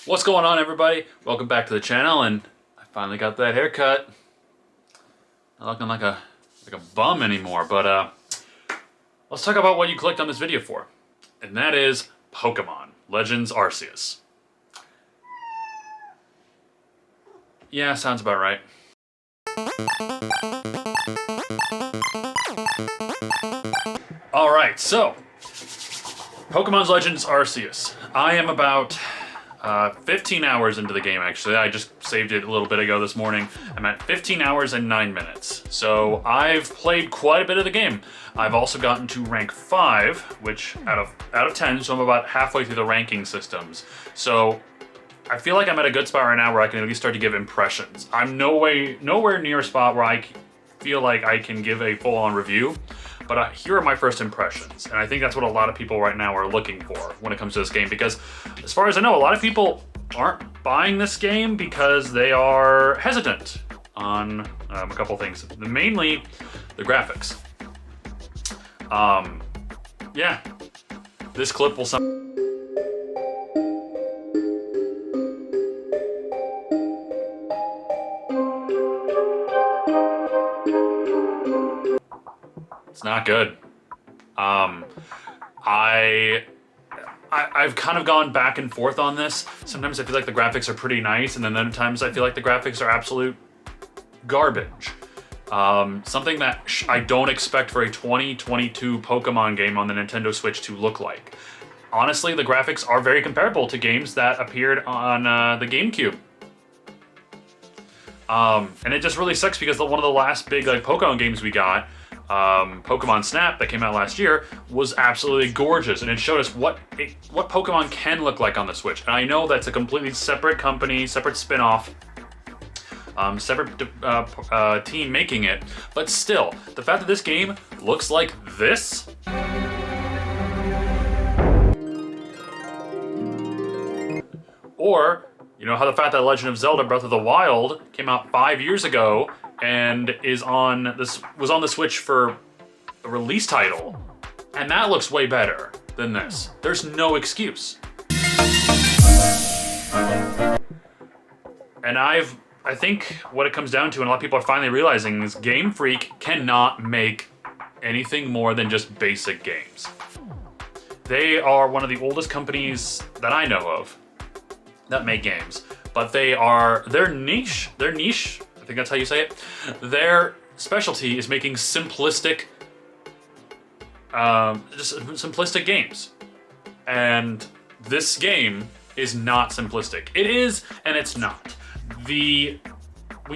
What's going on, everybody? Welcome back to the channel, and I finally got that haircut. Not looking like a bum anymore, but let's talk about what you clicked on this video for, and that is Pokemon Legends Arceus. Yeah, sounds about right. All right, so Pokemon Legends Arceus. I am about 15 hours into the game, actually. I just saved it a little bit ago this morning. I'm at 15 hours and 9 minutes. So I've played quite a bit of the game. I've also gotten to rank 5, which out of 10, so I'm about halfway through the ranking systems. So I feel like I'm at a good spot right now where I can at least start to give impressions. I'm nowhere near a spot where I feel like I can give a full-on review, but here are my first impressions, and I think that's what a lot of people right now are looking for when it comes to this game, because as far as I know, a lot of people aren't buying this game because they are hesitant on a couple things. Mainly the graphics. Yeah, this clip will It's not good. I've kind of gone back and forth on this. Sometimes I feel like the graphics are pretty nice, and then other times I feel like the graphics are absolute garbage. Something that I don't expect for a 2022 Pokemon game on the Nintendo Switch to look like. Honestly, the graphics are very comparable to games that appeared on the GameCube. And it just really sucks because one of the last big Pokemon games we got, Pokemon Snap, that came out last year, was absolutely gorgeous, and it showed us what Pokemon can look like on the Switch. And I know that's a completely separate company, separate spin-off, separate team making it, but still, the fact that this game looks like this, or you know how the fact that Legend of Zelda Breath of the Wild came out 5 years ago and was on the Switch for a release title, and that looks way better than this. There's no excuse. And I think what it comes down to, and a lot of people are finally realizing, is Game Freak cannot make anything more than just basic games. They are one of the oldest companies that I know of that make games, but their niche, I think that's how you say it, their specialty is making simplistic, just simplistic games. And this game is not simplistic. It is, and it's not. When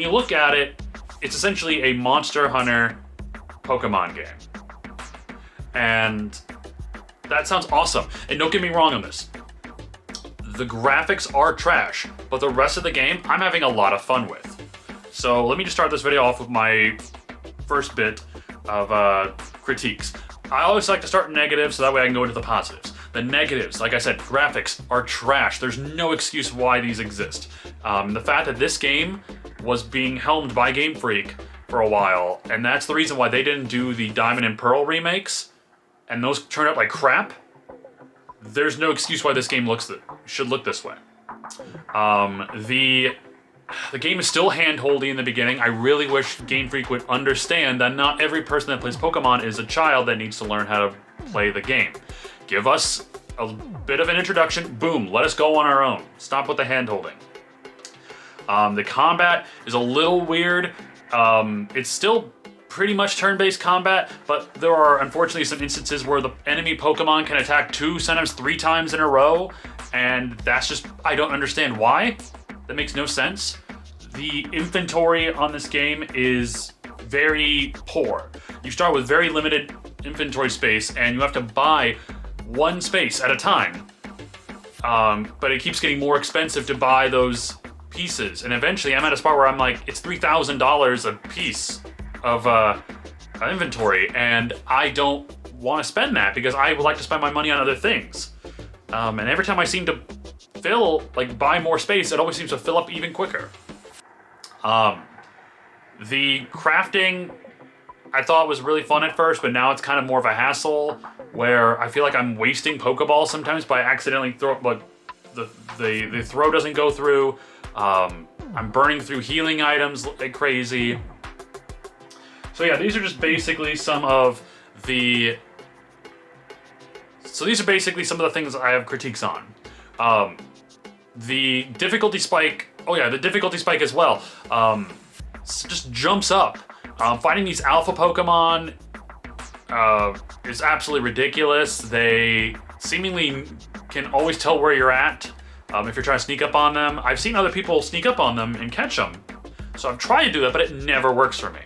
you look at it, it's essentially a Monster Hunter Pokemon game. And that sounds awesome. And don't get me wrong on this. The graphics are trash, but the rest of the game, I'm having a lot of fun with. So let me just start this video off with my first bit of critiques. I always like to start negative so that way I can go into the positives. The negatives, like I said, graphics are trash. There's no excuse why these exist. The fact that this game was being helmed by Game Freak for a while, and that's the reason why they didn't do the Diamond and Pearl remakes, and those turned out like crap. There's no excuse why this game should look this way. The game is still hand-holdy in the beginning. I really wish Game Freak would understand that not every person that plays Pokemon is a child that needs to learn how to play the game. Give us a bit of an introduction, boom, let us go on our own. Stop with the hand-holding. The combat is a little weird. It's still pretty much turn-based combat, but there are unfortunately some instances where the enemy Pokemon can attack 2, sometimes 3 times in a row, and that's just, I don't understand why. That makes no sense. The inventory on this game is very poor. You start with very limited inventory space, and you have to buy 1 space at a time. But it keeps getting more expensive to buy those pieces, and eventually I'm at a spot where I'm like, it's $3,000 a piece of inventory, and I don't want to spend that because I would like to spend my money on other things. And every time I seem to buy more space, it always seems to fill up even quicker. The crafting I thought was really fun at first, but now it's kind of more of a hassle where I feel like I'm wasting Pokeballs sometimes by accidentally the throw doesn't go through. I'm burning through healing items like crazy. So yeah, these are just basically some of the. So these are basically some of the things I have critiques on. The difficulty spike. Oh yeah, the difficulty spike as well. Just jumps up. Finding these alpha Pokemon is absolutely ridiculous. They seemingly can always tell where you're at if you're trying to sneak up on them. I've seen other people sneak up on them and catch them. So I've tried to do that, but it never works for me.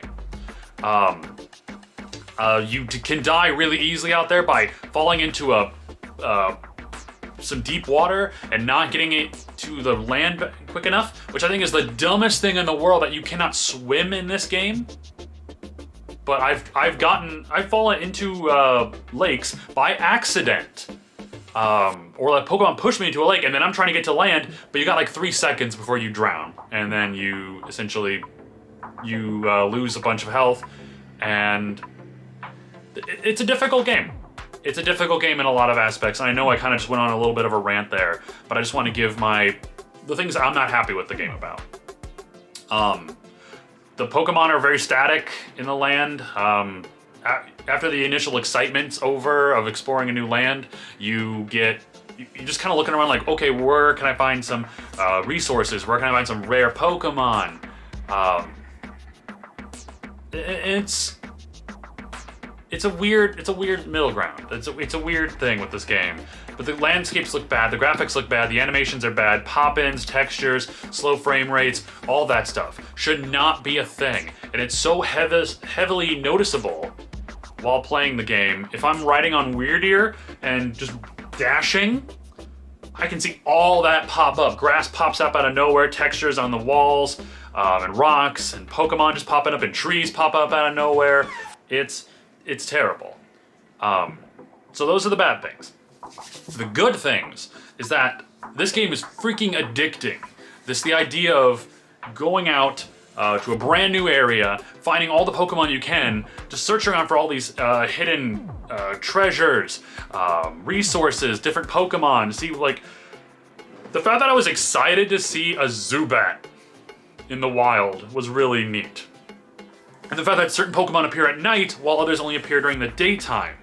You can die really easily out there by falling into some deep water and not getting it to the land quick enough, which I think is the dumbest thing in the world, that you cannot swim in this game. But I've fallen into lakes by accident. Or like Pokemon pushed me into a lake, and then I'm trying to get to land, but you got like 3 seconds before you drown, and then you essentially lose a bunch of health, and it's a difficult game. It's a difficult game in a lot of aspects. And I know I kind of just went on a little bit of a rant there, but I just want to give the things I'm not happy with the game about. The Pokemon are very static in the land. After the initial excitement's over of exploring a new land, you just kind of looking around like, okay, where can I find some resources? Where can I find some rare Pokemon? It's a weird middle ground. It's a weird thing with this game. But the landscapes look bad, the graphics look bad, the animations are bad, pop-ins, textures, slow frame rates, all that stuff should not be a thing. And it's so heavily noticeable while playing the game. If I'm riding on Weird Ear and just dashing, I can see all that pop up. Grass pops up out of nowhere, textures on the walls, and rocks, and Pokemon just popping up, and trees pop up out of nowhere. It's terrible. So those are the bad things. The good things is that this game is freaking addicting. The idea of going out to a brand new area, finding all the Pokemon you can, just search around for all these hidden treasures, resources, different Pokemon. See, like, the fact that I was excited to see a Zubat in the wild was really neat. And the fact that certain Pokemon appear at night while others only appear during the daytime.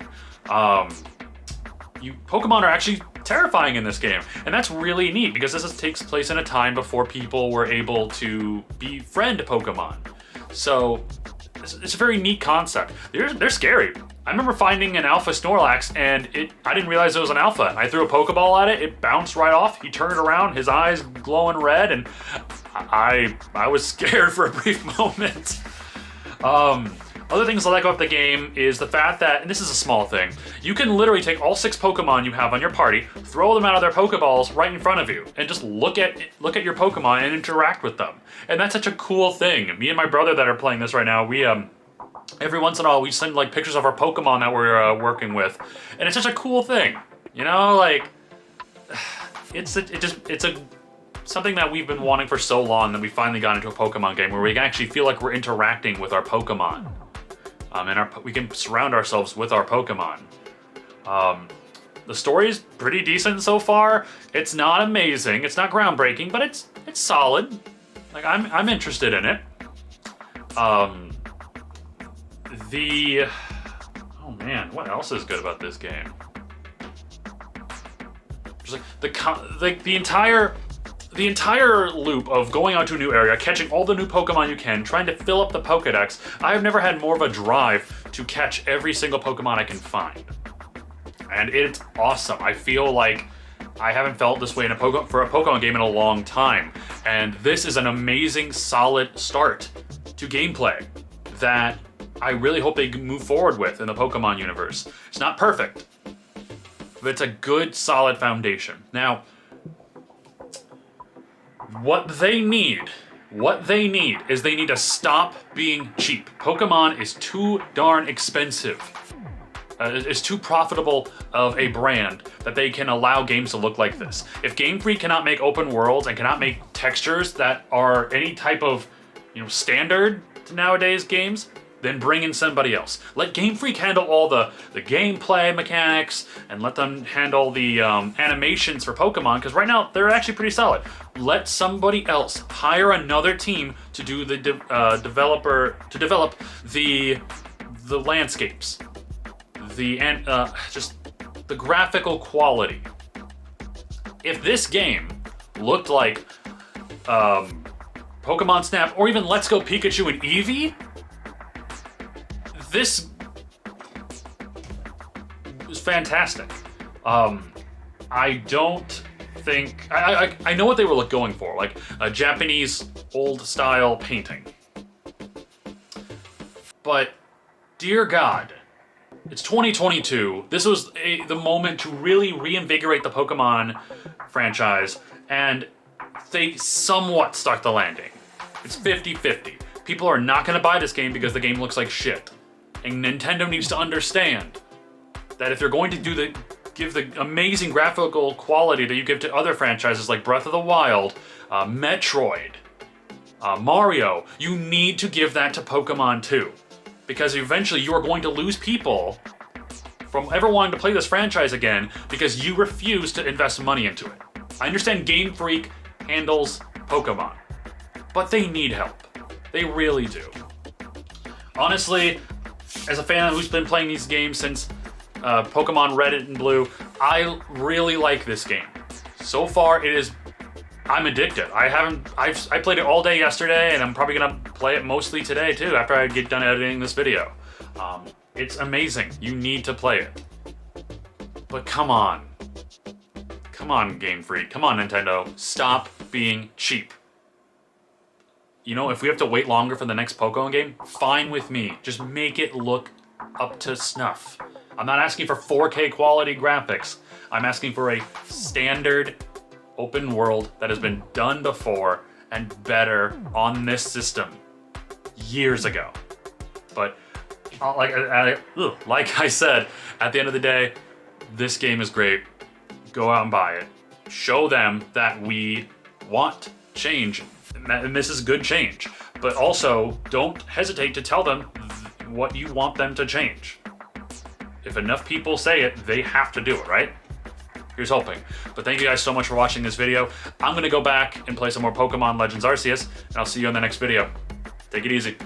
Pokemon are actually terrifying in this game, and that's really neat because this takes place in a time before people were able to befriend Pokemon. So it's a very neat concept. They're scary. I remember finding an Alpha Snorlax, and I didn't realize it was an Alpha. I threw a Pokeball at it. It bounced right off. He turned around, his eyes glowing red, and I was scared for a brief moment. Other things I like about the game is the fact that, and this is a small thing, you can literally take all 6 Pokemon you have on your party, throw them out of their Pokeballs right in front of you, and just look at your Pokemon and interact with them. And that's such a cool thing. Me and my brother that are playing this right now, we every once in a while we send like pictures of our Pokemon that we're working with, and it's such a cool thing. You know, like it's something that we've been wanting for so long that we finally got into a Pokemon game where we can actually feel like we're interacting with our Pokemon. And we can surround ourselves with our Pokemon. The story is pretty decent so far. It's not amazing, it's not groundbreaking, but it's solid. Like, I'm interested in it. Oh man, what else is good about this game? Just like the entire loop of going out to a new area, catching all the new Pokemon you can, trying to fill up the Pokedex. I've never had more of a drive to catch every single Pokemon I can find. And it's awesome. I feel like I haven't felt this way for a Pokemon game in a long time. And this is an amazing, solid start to gameplay that I really hope they move forward with in the Pokemon universe. It's not perfect, but it's a good, solid foundation. Now, what they need is they need to stop being cheap. Pokemon is too darn expensive. It's too profitable of a brand that they can allow games to look like this. If Game Freak cannot make open worlds and cannot make textures that are any type of, standard to nowadays games, then bring in somebody else. Let Game Freak handle all the gameplay mechanics, and let them handle the animations for Pokemon, because right now they're actually pretty solid. Let somebody else hire another team to do the develop the landscapes, just the graphical quality. If this game looked like Pokemon Snap, or even Let's Go Pikachu and Eevee, this is fantastic. I don't think... I know what they were going for, like a Japanese old-style painting. But, dear God, it's 2022. This was the moment to really reinvigorate the Pokemon franchise, and they somewhat stuck the landing. It's 50-50. People are not going to buy this game because the game looks like shit. And Nintendo needs to understand that if they're going to give the amazing graphical quality that you give to other franchises like Breath of the Wild, Metroid, Mario, you need to give that to Pokemon too. Because eventually you are going to lose people from ever wanting to play this franchise again because you refuse to invest money into it. I understand Game Freak handles Pokemon, but they need help. They really do. Honestly, as a fan who's been playing these games since Pokemon Red and Blue, I really like this game. So far, I'm addicted. I played it all day yesterday, and I'm probably gonna play it mostly today too, after I get done editing this video. It's amazing. You need to play it. But come on. Come on, Game Freak. Come on, Nintendo. Stop being cheap. You know, if we have to wait longer for the next Pokemon game, fine with me. Just make it look up to snuff. I'm not asking for 4K quality graphics. I'm asking for a standard open world that has been done before and better on this system years ago. But like I said, at the end of the day, this game is great. Go out and buy it. Show them that we want change, and this is good change. But also, don't hesitate to tell them what you want them to change. If enough people say it, they have to do it, right? Here's hoping. But thank you guys so much for watching this video. I'm gonna go back and play some more Pokemon Legends Arceus, and I'll see you in the next video. Take it easy.